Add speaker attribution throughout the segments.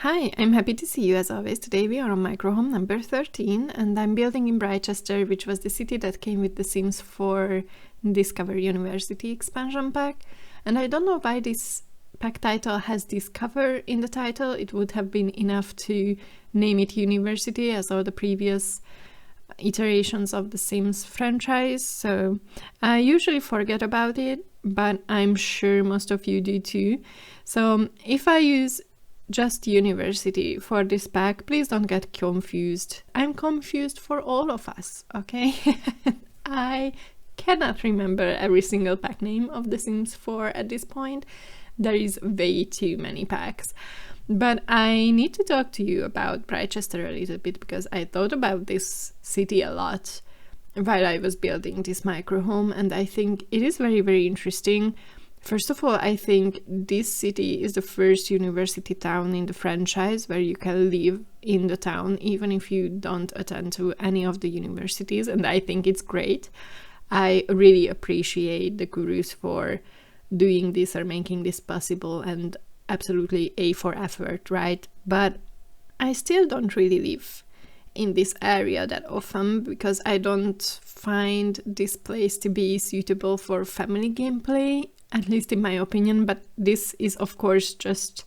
Speaker 1: Hi, I'm happy to see you as always. Today we are on microhome number 13 and I'm building in Britechester, which was the city that came with the Sims 4 Discover University expansion pack. And I don't know why this pack title has Discover in the title. It would have been enough to name it University as all the previous iterations of the Sims franchise. So I usually forget about it, but I'm sure most of you do too. So if I use just university for this pack, please don't get confused. I'm confused for all of us, okay? I cannot remember every single pack name of The Sims 4 at this point. There is way too many packs. But I need to talk to you about Britechester a little bit because I thought about this city a lot while I was building this microhome, and I think it is very, very interesting. First of all, I think this city is the first university town in the franchise where you can live in the town even if you don't attend to any of the universities, and I think it's great. I really appreciate the gurus for doing this or making this possible, and absolutely A for effort, right? But I still don't really live in this area that often because I don't find this place to be suitable for family gameplay, at least in my opinion, but this is of course just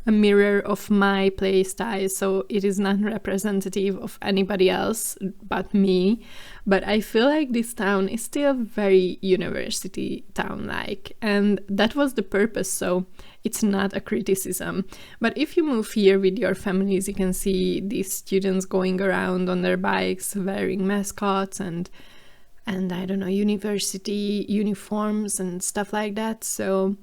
Speaker 1: a mirror of my play style, so it is not representative of anybody else but me. But I feel like this town is still very university town-like, and that was the purpose, so it's not a criticism. But if you move here with your families, you can see these students going around on their bikes wearing mascots and I don't know, university uniforms and stuff like that. So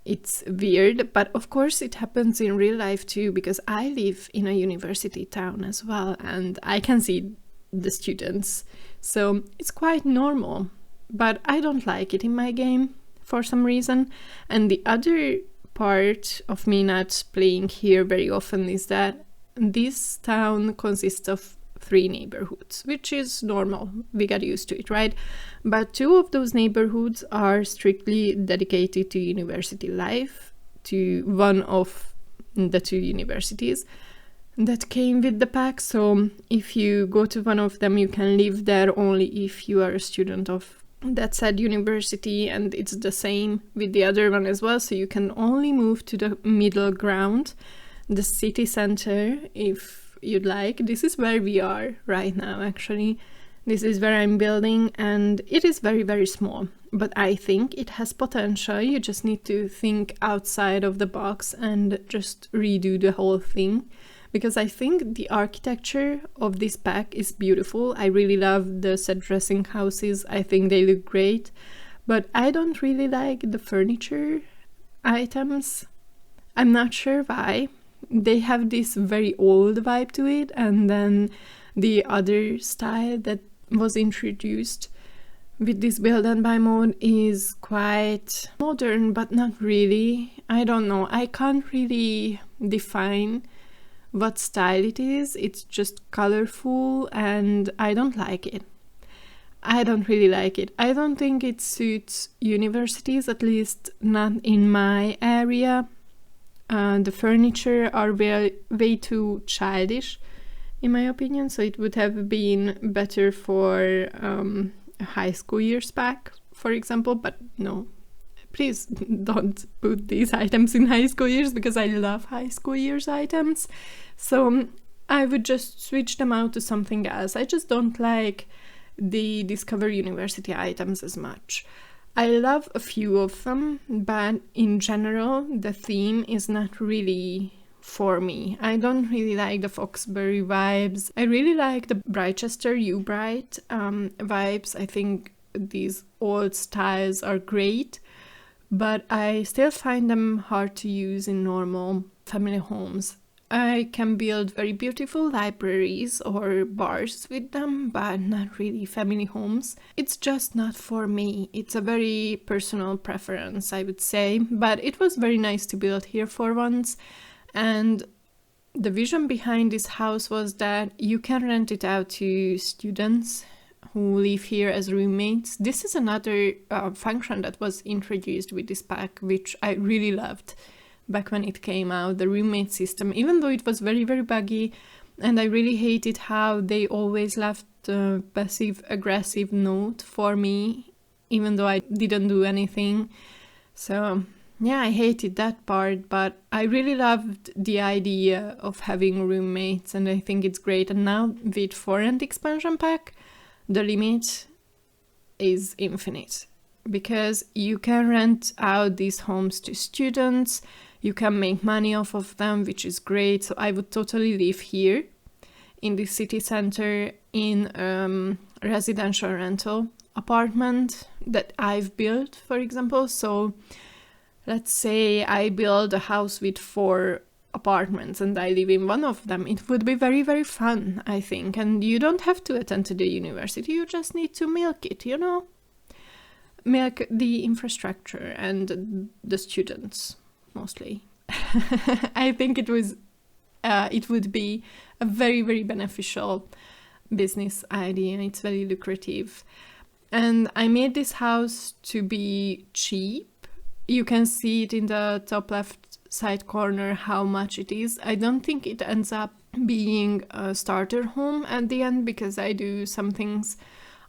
Speaker 1: it's weird, but of course it happens in real life too, because I live in a university town as well and I can see the students. So it's quite normal, but I don't like it in my game for some reason. And the other part of me not playing here very often is that this town consists of 3 neighborhoods, which is normal. We got used to it, right? But 2 of those neighborhoods are strictly dedicated to university life, to one of the 2 universities that came with the pack. So if you go to one of them, you can live there only if you are a student of that said university, and it's the same with the other one as well. So you can only move to the middle ground, the city center, if you'd like. This is where we are right now, actually. This is where I'm building, and it is very, very small, but I think it has potential. You just need to think outside of the box and just redo the whole thing, because I think the architecture of this pack is beautiful. I really love the set dressing houses. I think they look great, but I don't really like the furniture items. I'm not sure why. They have this very old vibe to it, and then the other style that was introduced with this build and buy mode is quite modern, but not really. I don't know, I can't really define what style it is. It's just colorful and I don't like it. I don't really like it. I don't think it suits universities, at least not in my area. The furniture are way too childish, in my opinion, so it would have been better for a high school years pack, for example, but no. Please don't put these items in high school years, because I love high school years items. So I would just switch them out to something else. I just don't like the Discover University items as much. I love a few of them, but in general, the theme is not really for me. I don't really like the Foxbury vibes. I really like the Britechester U-Bright vibes. I think these old styles are great, but I still find them hard to use in normal family homes. I can build very beautiful libraries or bars with them, but not really family homes. It's just not for me. It's a very personal preference, I would say, but it was very nice to build here for once. And the vision behind this house was that you can rent it out to students who live here as roommates. This is another function that was introduced with this pack, which I really loved. back when it came out, the roommate system, even though it was very, very buggy. And I really hated how they always left a passive-aggressive note for me, even though I didn't do anything. So yeah, I hated that part, but I really loved the idea of having roommates, and I think it's great. And now with foreign expansion pack, the limit is infinite, because you can rent out these homes to students, you can make money off of them, which is great. So I would totally live here in the city center in residential rental apartment that I've built, for example. So let's say I build a house with 4 apartments and I live in one of them. It would be very, very fun, I think. And you don't have to attend to the university. You just need to milk it, you know? Milk the infrastructure and the students, mostly. I think it would be a very, very beneficial business idea. It's very lucrative. And I made this house to be cheap. You can see it in the top left side corner how much it is. I don't think it ends up being a starter home at the end, because I do some things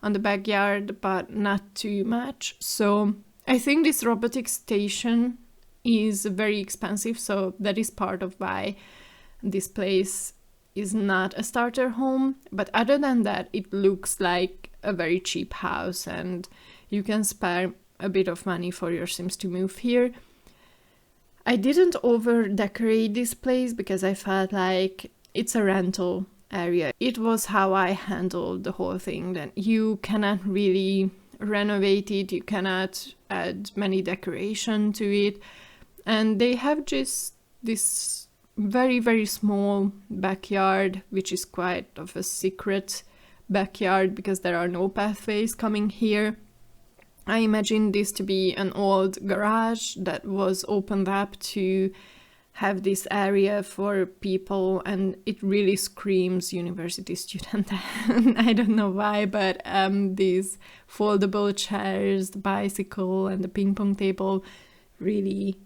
Speaker 1: on the backyard, but not too much. So I think this robotic station is very expensive, so that is part of why this place is not a starter home. But other than that, it looks like a very cheap house, and you can spare a bit of money for your Sims to move here. I didn't over decorate this place because I felt like it's a rental area. It was how I handled the whole thing, that you cannot really renovate it, you cannot add many decoration to it. And they have just this very, very small backyard, which is quite of a secret backyard because there are no pathways coming here. I imagine this to be an old garage that was opened up to have this area for people, and it really screams university student. I don't know why, but these foldable chairs, the bicycle and the ping pong table really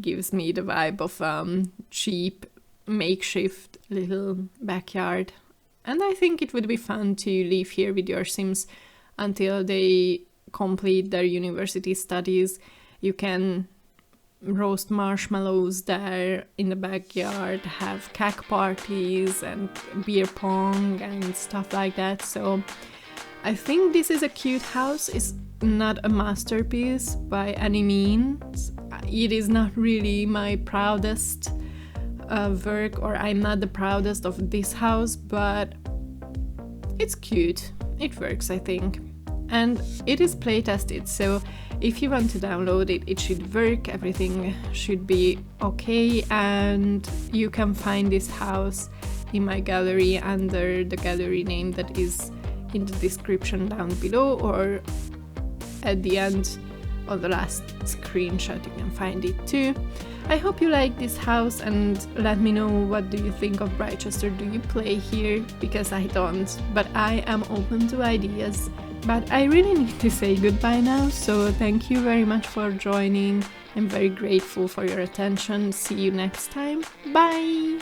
Speaker 1: gives me the vibe of cheap makeshift little backyard. And I think it would be fun to live here with your Sims until they complete their university studies. You can roast marshmallows there in the backyard, have cake parties and beer pong and stuff like that. So I think this is a cute house. It's not a masterpiece by any means. It is not really my proudest work, or I'm not the proudest of this house, but it's cute. It works, I think. And it is play tested, so if you want to download it, it should work, everything should be okay, and you can find this house in my gallery under the gallery name that is in the description down below, or at the end of the last screenshot you can find it too. I hope you like this house, and let me know what do you think of Britechester. Do you play here? Because I don't, but I am open to ideas. But I really need to say goodbye now, so thank you very much for joining. I'm very grateful for your attention. See you next time. Bye!